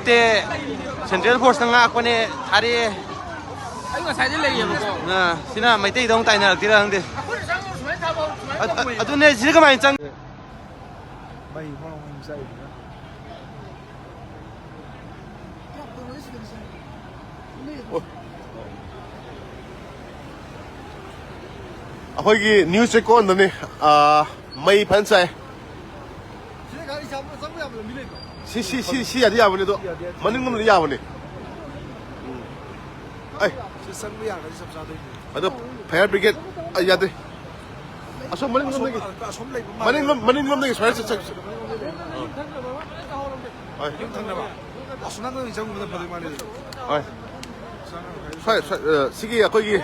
ꯅꯠꯇꯦ ꯁꯦꯟꯇ꯭ꯔꯦꯜ ꯐꯣꯔꯁꯅ ꯉꯥꯛꯄꯅꯦ ꯊꯥꯔꯛꯑꯦ ꯑꯩ ꯉꯁꯥꯏꯗꯤ ꯂꯩꯌꯦꯕꯀꯣ ꯁꯤꯅ ꯃꯩꯇꯩꯗ ꯑꯃꯨꯛ ꯇꯥꯏꯅꯔꯛꯇꯤꯔ ꯈꯪꯗꯦ ꯑꯗꯨꯅꯦ ꯁꯤꯗ ꯀꯃꯥꯏꯅ ꯆꯪ ꯃꯩ ꯍꯣꯡ ꯆꯥꯏꯗꯅ ꯑꯩꯈꯣꯏꯒꯤ ꯅ꯭ꯌꯨꯁ ꯆꯦꯛꯀꯣꯟꯗꯅꯤ ꯃꯩ ꯐꯖꯅ ꯆꯥꯏ ꯁꯤ ꯌꯥꯗꯤ ꯌꯥꯕꯅꯤ ꯑꯗꯣ ꯃꯅꯤꯡꯂꯣꯝꯗꯗꯤ ꯌꯥꯕꯅꯤ ꯑꯩ ꯆꯪꯕ ꯌꯥꯔꯒꯗꯤ ꯆꯞ ꯆꯥꯗꯣꯏꯅꯤ ꯑꯗꯣ ꯐꯥꯌꯔ ꯕ꯭ꯔꯤꯒꯦꯗ ꯌꯥꯗꯦ ꯑꯁꯣꯝ ꯃꯅꯤꯡꯂꯣꯝꯗꯒꯤ ꯃꯅꯤꯡꯂꯣꯝꯗꯒꯤ ꯁꯨꯃꯥꯏꯅ ꯌꯨꯝ ꯊꯪꯅꯕ ꯑꯁꯣꯝ ꯅꯥꯀꯟꯗ ꯆꯪꯕꯗ ꯐꯗꯣꯏ ꯃꯥꯜꯂꯦ ꯍꯣꯏ ꯁꯤꯒꯤ ꯑꯩꯈꯣꯏꯒꯤ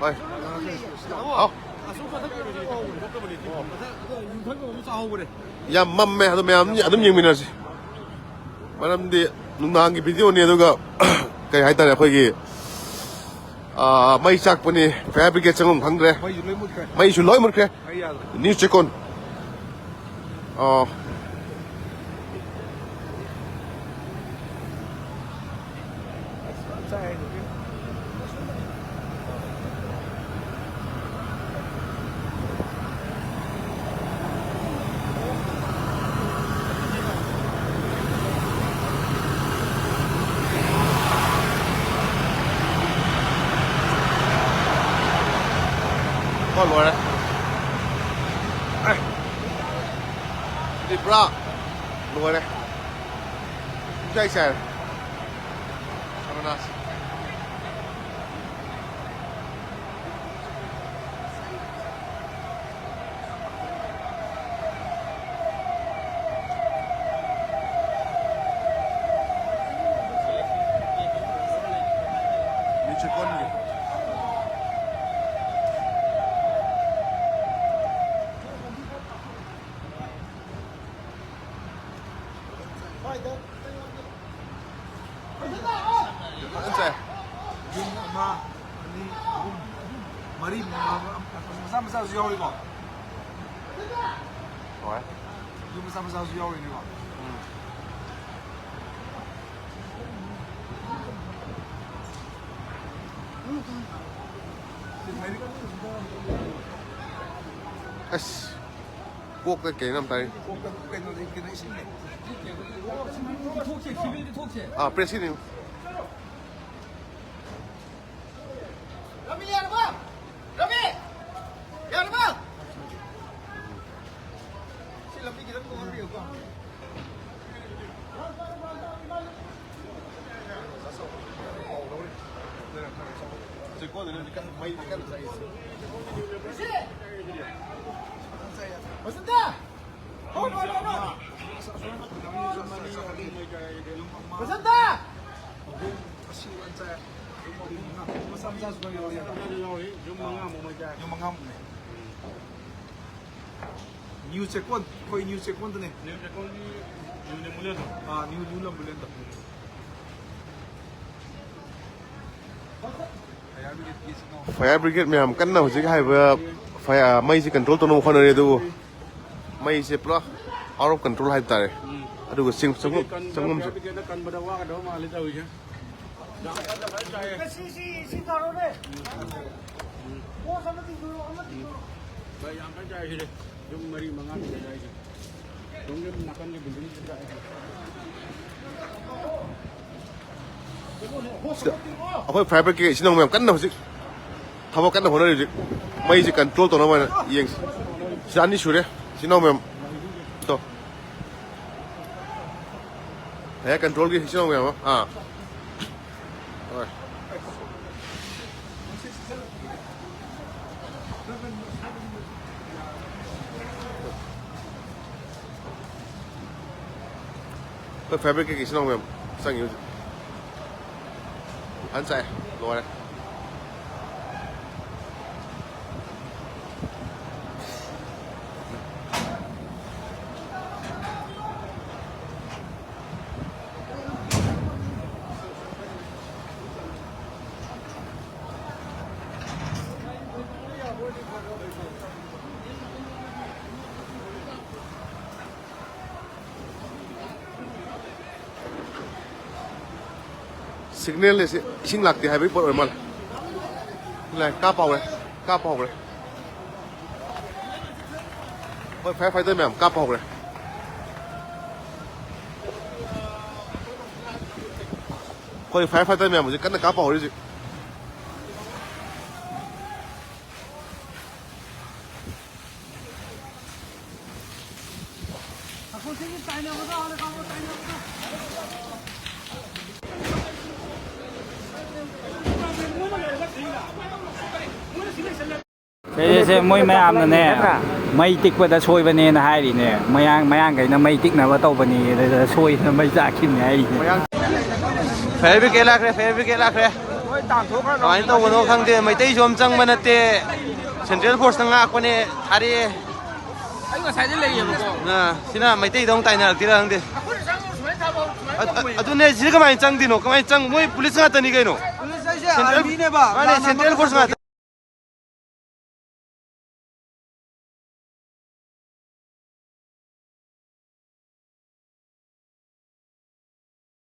ꯍꯣꯏ ꯌꯥꯝ ꯃꯝꯃꯦ ꯑꯗꯣ ꯃꯌꯥꯝ ꯑꯗꯨꯝ ꯌꯦꯡꯃꯤꯟꯅꯔꯁꯤ ꯃꯔꯝꯗꯤ ꯅꯨꯡꯗꯥꯡꯒꯤ ꯚꯤꯗꯤꯑꯣꯅꯤ ꯑꯗꯨꯒ ꯀꯩ ꯍꯥꯏꯇꯥꯔꯦ ꯑꯩꯈꯣꯏꯒꯤ ꯃꯩ ꯆꯥꯛꯄꯅꯤ ꯐꯥꯌꯔ ꯕ꯭ꯔꯤꯒꯦꯗ ꯆꯪꯐꯝ ꯈꯪꯗ꯭ꯔꯦ ꯃꯩꯁꯨ ꯂꯣꯏ ꯃꯨꯠꯈ꯭ꯔꯦ ꯅ꯭ꯌꯨꯁ ꯆꯦꯛꯀꯣꯟ ꯂꯣꯏꯔꯦ ꯁꯤꯗꯤ ꯄꯨꯔꯥ ꯂꯣꯏꯔꯦ ꯄꯨꯡꯆꯥꯏ ꯆꯥꯏꯔꯦ ꯁꯔꯃꯅꯥꯁ ꯆꯦꯛꯀꯣꯟꯒꯤ ꯌꯨꯝ ꯑꯃ ꯑꯅꯤ ꯑꯍꯨꯝ ꯃꯔꯤ ꯃꯆꯥ ꯃꯆꯥꯁꯨ ꯌꯥꯎꯔꯤꯀꯣ ꯍꯣꯏ ꯌꯨꯝ ꯃꯆꯥ ꯃꯆꯥꯁꯨ ꯌꯥꯎꯔꯤꯅꯦꯀꯣ ꯑꯁ ꯀꯣꯛꯇ ꯀꯩꯅꯣꯝ ꯇꯥꯏ ꯀꯩꯅꯣ ꯏꯁꯤꯡꯅꯦ ꯄ꯭ꯔꯦꯁꯤꯗꯦꯟ न्यू चेकपोन कोई न्यू चेकपोन तो नहीं न्यू चेकपोन न्यू मुलेंदो हाँ न्यू मुलेंदो ꯐꯥꯌꯔ ꯕ꯭ꯔꯤꯒꯦꯗ ꯃꯌꯥꯝ ꯀꯟꯅ ꯍꯧꯖꯤꯛ ꯍꯥꯏꯕ ꯃꯩꯁꯤ ꯀꯟꯇ꯭ꯔꯣꯜ ꯇꯧꯅꯕ ꯍꯣꯠꯅꯔꯤ ꯑꯗꯨꯕꯨ ꯃꯩꯁꯦ ꯄꯨꯔꯥ ꯑꯥꯎꯠ ꯑꯣꯐ ꯀꯟꯇ꯭ꯔꯣꯜ ꯍꯥꯏꯕ ꯇꯥꯔꯦ ꯑꯗꯨꯒ ꯆꯪꯐꯝꯁꯨ ꯀꯟꯕꯗ ꯋꯥꯒꯗꯕ ꯃꯥꯜꯂꯤ ꯇꯧꯔꯤꯁꯦ ꯌꯥꯝ ꯀꯟꯅ ꯆꯥꯏꯁꯤꯗꯤ ꯌꯨꯝ ꯃꯔꯤ ꯃꯉꯥ ꯆꯥꯏꯁꯦ ꯌꯨꯝꯒꯤ ꯅꯥꯀꯟꯒꯤ ꯕꯤꯜꯗꯤꯡꯁꯤ ꯆꯥꯏ ꯑꯩꯈꯣꯏ ꯐꯥꯌꯔ ꯕ꯭ꯔꯤꯒꯦꯗ ꯏꯆꯤꯟ ꯏꯅꯥꯎ ꯃꯌꯥꯝ ꯀꯟꯅ ꯍꯧꯖꯤꯛ ꯊꯕꯛ ꯀꯟꯅ ꯍꯣꯠꯅꯔꯤ ꯍꯧꯖꯤꯛ ꯃꯩꯁꯤ ꯀꯟꯇ꯭ꯔꯣꯜ ꯇꯧꯅꯕ ꯍꯥꯏꯅ ꯌꯦꯡꯁꯤ ꯁꯤꯗ ꯑꯅꯤ ꯁꯨꯔꯦ ꯏꯆꯤꯟ ꯏꯅꯥꯎ ꯃꯌꯥꯝ ꯐꯥꯌꯔ ꯀꯟꯇ꯭ꯔꯣꯜꯒꯤ ꯏꯆꯤꯟ ꯏꯅꯥꯎ ꯃꯌꯥꯝ ꯑꯃ ꯍꯣꯏ ꯍꯣꯏ ꯐꯥꯌꯔ ꯕ꯭ꯔꯤꯒꯦꯗꯀꯤ ꯏꯆꯤꯟ ꯏꯅꯥꯎ ꯃꯌꯥꯝ ꯆꯪꯉꯤ ꯍꯧꯖꯤꯛ ꯐꯖꯅ ꯆꯥꯏ ꯂꯣꯏꯔꯦ signal เลยสิชิงหลักที่ให้ไปปลดออกมาเลยกล้าเป่าเลยกล้าเป่าเลยแพ้ไฟเตอร์แมมกล้าเป่าเลยคอยแพ้ไฟเตอร์แมมมันจะกันกล้าเป่าเลยสิthế mỗi mấy am này mấy tích vừa đã xôi bên này là hai đi nè mấy ăn cái nó mấy tích nào vào tàu bên này là xôi nó mấy dạ kim này เฟรบิเกลักเลยเฟรบิเกลักเลยตอนนี้ตัวคนข้างเดียไม่ตีชมจังมันเตะเซ็นทรัลโพสต์ตั้งอ่ะคนนี้ทารีไอ้ก็ใช้ได้เลยนะสินะไม่ตีต้องตายนะที่เราทั้งเดียตัวนี้จีก็ไม่จังดีโน่ก็ไม่จังมวย police งาตันนี่กันโน่เซ็นทรัลโพสต์งา